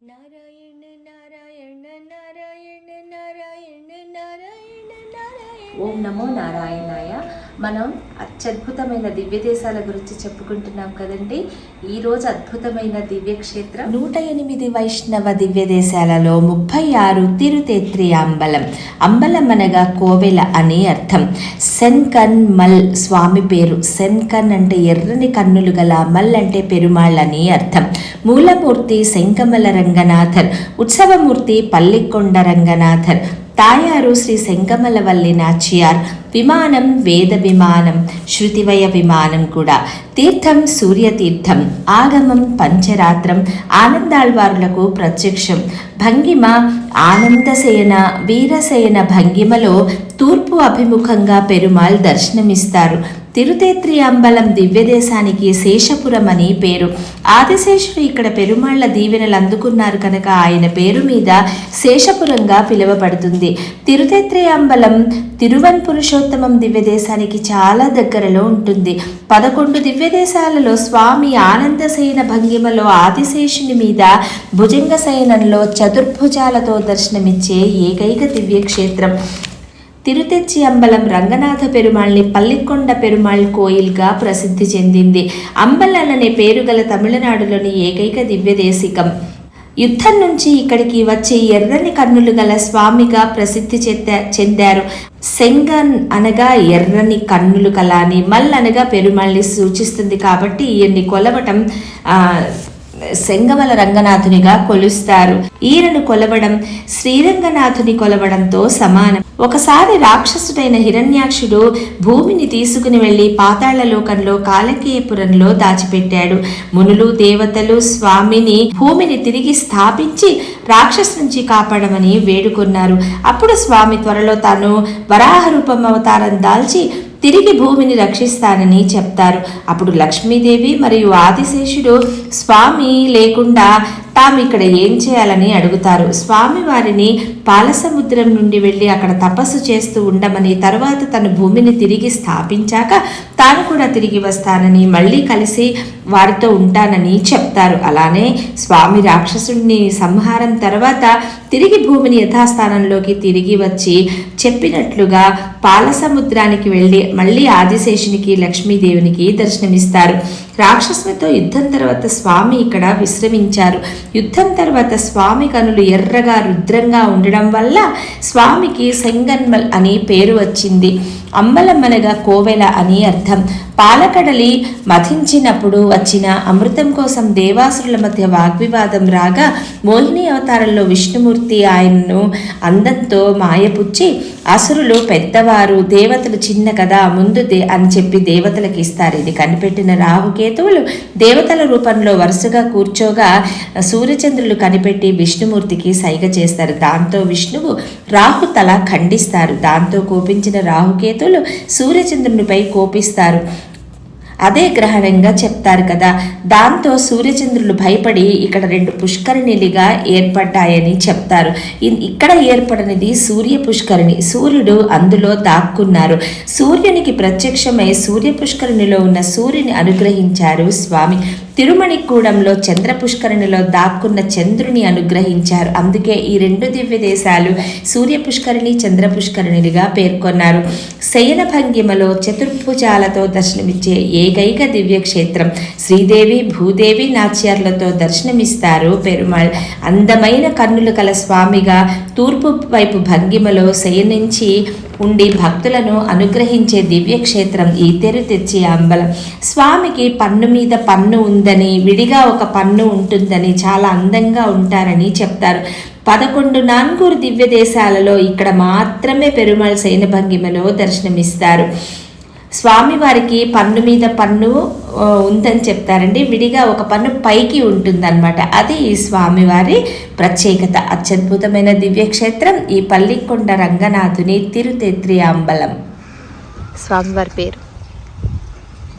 నారాయణ నారాయణ నారాయణ నారాయణ నారాయణ నారాయణ. ఓం నమో నారాయణాయ. మనం అత్యద్భుతమైన దివ్య దేశాల గురించి చెప్పుకుంటున్నాం కదండి. ఈరోజు అద్భుతమైన దివ్యక్షేత్రం 108 వైష్ణవ దివ్య దేశాలలో 36 తిరుతేత్రి అంబలం. అంబలం అనగా కోవెల అని అర్థం. సెన్కన్ మల్ స్వామి పేరు. సెన్కన్ అంటే ఎర్రని కన్నులు గల, మల్ అంటే పెరుమాళ్ అని అర్థం. మూలమూర్తి శంకమల రంగనాథర్, ఉత్సవమూర్తి పల్లికొండ రంగనాథర్, తాయారు శ్రీ శంకమలవల్లి నాచియార్. విమానం వేద విమానం, శృతివయ విమానం కూడా. తీర్థం సూర్యతీర్థం, ఆగమం పంచరాత్రం, ఆనందాళ్వారులకు ప్రత్యక్షం. భంగిమ ఆనందసేన వీరసేన భంగిమలో తూర్పు అభిముఖంగా పెరుమాళ్ దర్శనమిస్తారు. తిరుతేత్రి అంబలం దివ్యదేశానికి శేషపురం అని పేరు. ఆదిశేషుడు ఇక్కడ పెరుమాళ్ల దీవెనలు అందుకున్నారు కనుక ఆయన పేరు మీద శేషపురంగా పిలువబడుతుంది. తిరుతేత్రి అంబలం తిరువన్ పురుషోత్తమం దివ్యదేశానికి చాలా దగ్గరలో ఉంటుంది. 11 దివ్యదేశాలలో స్వామి ఆనందశయన భంగిమలో ఆదిశేషుని మీద భుజంగ శయనంలో చతుర్భుజాలతో దర్శనమిచ్చే ఏకైక దివ్యక్షేత్రం. తిరుతెచ్చి అంబలం రంగనాథ పెరుమాళ్ని పల్లికొండ పెరుమాళ్ కోయిల్గా ప్రసిద్ధి చెందింది. అంబలన్ అనే పేరు గల తమిళనాడులోని ఏకైక దివ్యదేశికం. యుద్ధం నుంచి ఇక్కడికి వచ్చి ఎర్రని కన్నులు గల స్వామిగా ప్రసిద్ధి చెందారు. సెంగన్ అనగా ఎర్రని కన్నులు కల అని, మల్ అనగా పెరుమాళ్ని సూచిస్తుంది కాబట్టి ఈయన్ని కొలవటం శంగమల రంగనాథునిగా కొలుస్తారు. ఈయనను కొలవడం శ్రీరంగనాథుని కొలవడంతో సమానం. ఒకసారి రాక్షసుడైన హిరణ్యాక్షుడు భూమిని తీసుకుని వెళ్లి పాతాళలోకంలో కాలకేయపురంలో దాచిపెట్టాడు. మునులు దేవతలు స్వామిని భూమిని తిరిగి స్థాపించి రాక్షసు నుంచి కాపాడమని వేడుకున్నారు. అప్పుడు స్వామి త్వరలో తాను వరాహ రూపం అవతారం దాల్చి తిరిగి భూమిని రక్షిస్తానని చెప్తారు. అప్పుడు లక్ష్మీదేవి మరియు ఆదిశేషుడు స్వామి లేకుండా తాము ఇక్కడ ఏం చేయాలని అడుగుతారు. స్వామి వారిని పాలసముద్రం నుండి వెళ్ళి అక్కడ తపస్సు చేస్తూ ఉండమని, తరువాత తను భూమిని తిరిగి స్థాపించాక తాను కూడా తిరిగి వస్తానని, మళ్ళీ కలిసి వారితో ఉంటానని చెప్తారు. అలానే స్వామి రాక్షసుడిని సంహారం తర్వాత తిరిగి భూమిని యథాస్థానంలోకి తిరిగి వచ్చి చెప్పినట్లుగా పాలసముద్రానికి వెళ్ళి మళ్ళీ ఆదిశేషునికి లక్ష్మీదేవునికి దర్శనమిస్తారు. రాక్షసునితో యుద్ధం తర్వాత స్వామి ఇక్కడ విశ్రమించారు. యుద్ధం తర్వాత స్వామి కనులు ఎర్రగా రుద్రంగా ఉండడం వల్ల స్వామికి సెంగన్మల్ అని పేరు వచ్చింది. అంబలం అనగా కోవెల అని అర్థం. పాలకడలి మథించినప్పుడు వచ్చిన అమృతం కోసం దేవాసురుల మధ్య వాగ్వివాదం రాగా మోహిని అవతారంలో విష్ణుమూర్తి ఆయన్ను అందంతో మాయపుచ్చి అసురులు పెద్దవారు, దేవతలు చిన్న కదా ముందు అని చెప్పి దేవతలకు ఇస్తారు. ఇది కనిపెట్టిన రాహుకేతువులు దేవతల రూపంలో వరుసగా కూర్చోగా సూర్యచంద్రులు కనిపెట్టి విష్ణుమూర్తికి సైగ చేస్తారు. దాంతో విష్ణువు రాహు తల ఖండిస్తారు. దాంతో కోపించిన రాహుకేతువులు సూర్యచంద్రునిపై కోపిస్తారు. అదే గ్రహణంగా చెప్తారు కదా. దాంతో సూర్యచంద్రులు భయపడి ఇక్కడ 2 పుష్కరిణిలుగా ఏర్పడ్డాయని చెప్తారు. ఇక్కడ ఏర్పడినది సూర్య పుష్కరిణి. సూర్యుడు అందులో దాక్కున్నారు. సూర్యునికి ప్రత్యక్షమై సూర్య పుష్కరిణిలో ఉన్న సూర్యుని అనుగ్రహించారు స్వామి. తిరుమణికూడంలో చంద్ర పుష్కరిణిలో దాక్కున్న చంద్రుని అనుగ్రహించారు. అందుకే ఈ 2 దివ్య దేశాలు సూర్య పుష్కరిణి చంద్ర పుష్కరిణిలుగా పేర్కొన్నారు. శయన భంగిమలో చతుర్భుజాలతో దర్శనమిచ్చే ఏకైక దివ్యక్షేత్రం. శ్రీదేవి భూదేవి నాచ్యార్లతో దర్శనమిస్తారు పెరుమాళ్. అందమైన కన్నులు కల స్వామిగా తూర్పు వైపు భంగిమలో శయనించి ఉండి భక్తులను అనుగ్రహించే దివ్యక్షేత్రం ఈ తిరుతెచ్చి అంబలం. స్వామికి పన్ను మీద పన్ను ఉందని, విడిగా ఒక పన్ను ఉంటుందని, చాలా అందంగా ఉంటారని చెప్తారు. 11 నాన్గూరు దివ్య దేశాలలో ఇక్కడ మాత్రమే పెరుమాళ్ శయన భంగిమలో దర్శనమిస్తారు. స్వామివారికి పన్ను మీద పన్ను ఉందని చెప్తారండి. విడిగా ఒక పన్ను పైకి ఉంటుందన్నమాట. అది ఈ స్వామివారి ప్రత్యేకత. అత్యద్భుతమైన దివ్యక్షేత్రం ఈ పల్లికొండ రంగనాథుని తిరుతేత్రి అంబలం. స్వామివారి పేరు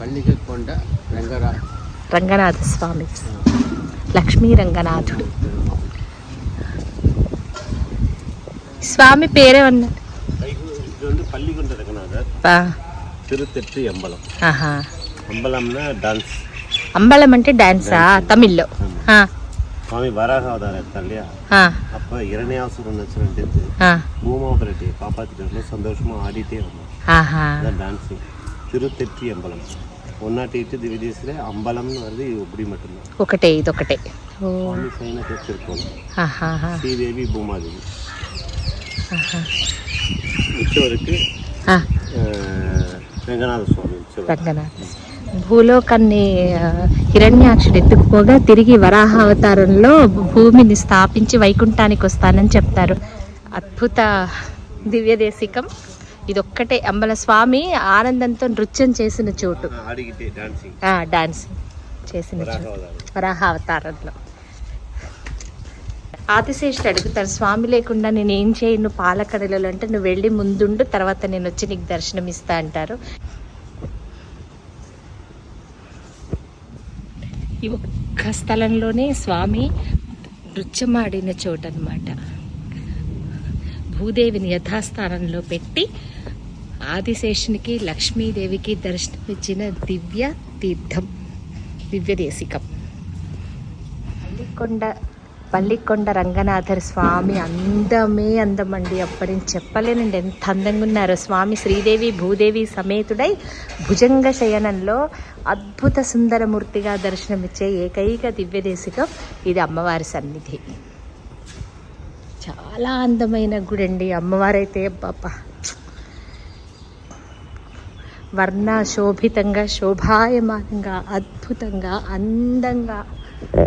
పల్లికొండ రంగనాథ స్వామి, లక్ష్మీ రంగనాథుడు. స్వామి పేరే ఉన్నారు. తిరుతెత్రి అంబలం. అంబలం డాన్స్. అంబలం అంటే డాన్సా తమిళ్లో? சுவாமி வராக அவதாரம் எடுத்தார் இல்லையா, அப்போ இரணியாசுரன் வச்சுட்டு பூமாபுரட்டியை காப்பாற்றிட்டு சந்தோஷமாக ஆடிட்டே வந்தோம். அதான் டான்ஸிங். తిరుతెట్టి అంబలం 108 దివ్యదేశిలో అంబలంను வருது இப்படி மட்டும்தான். ఒకటే ఇదొకటే. స్వామి సైన తెచ్చిరుకోవాలి. శ్రీదేవి భూమాదేవి. ఇచ్చవరకు రంగనాథ స్వామి. రంగనాథ భూలోకాన్ని హిరణ్యాక్షుడు ఎత్తుకుపోగా తిరిగి వరాహ అవతారంలో భూమిని స్థాపించి వైకుంఠానికి వస్తానని చెప్తారు. అద్భుత దివ్యదేశికం ఇదొక్కటే. అంబల స్వామి ఆనందంతో నృత్యం చేసిన చోటు, డాన్సింగ్ చేసిన చోటు వరాహ అవతారంలో. ఆదిశేషుడు అడుగుతారు, స్వామి లేకుండా నేను ఏం చేయను పాలకడలలో అంటే, నువ్వు వెళ్ళి ముందుండు, తర్వాత నేను వచ్చి నీకు దర్శనం ఇస్తా అంటారు. ఈ ఒక్క స్థలంలోనే స్వామి నృత్యం ఆడిన చోటు అన్నమాట. భూదేవిని యథాస్థానంలో పెట్టి ఆదిశేషునికి లక్ష్మీదేవికి దర్శనమిచ్చిన దివ్య తీర్థం, దివ్యదేశికం. పల్లికొండ రంగనాథర్ స్వామి అందమే అందమండి. అప్పటి నుంచి చెప్పలేనండి ఎంత అందంగా ఉన్నారో. స్వామి శ్రీదేవి భూదేవి సమేతుడై భుజంగ శయనంలో అద్భుత సుందరమూర్తిగా దర్శనమిచ్చే ఏకైక దివ్యదేశికం ఇది అమ్మవారి సన్నిధి. చాలా అందమైన గుడి అండి. అమ్మవారైతే బాబా వర్ణ శోభితంగా, శోభాయమానంగా, అద్భుతంగా, అందంగా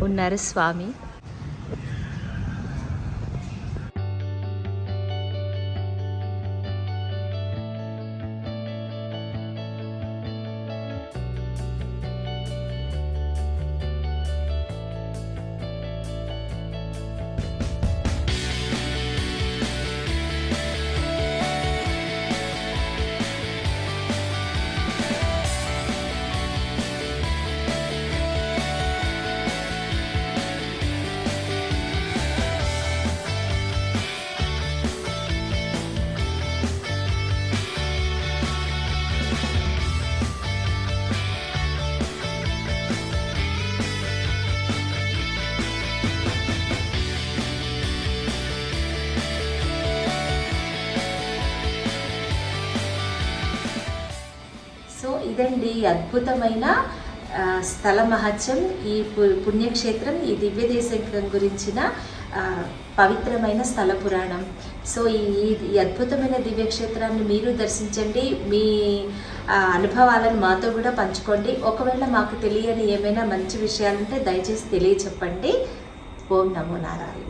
ఉన్నారు స్వామి. సో ఇదండి అద్భుతమైన స్థల మహత్యం, ఈ పుణ్యక్షేత్రం, ఈ దివ్యదేశం గురించిన పవిత్రమైన స్థల పురాణం. సో ఈ అద్భుతమైన దివ్యక్షేత్రాన్ని మీరు దర్శించండి. మీ అనుభవాలను మాతో కూడా పంచుకోండి. ఒకవేళ మాకు తెలియని ఏమైనా మంచి విషయాలుంటే దయచేసి తెలియచెప్పండి. ఓం నమో నారాయణ.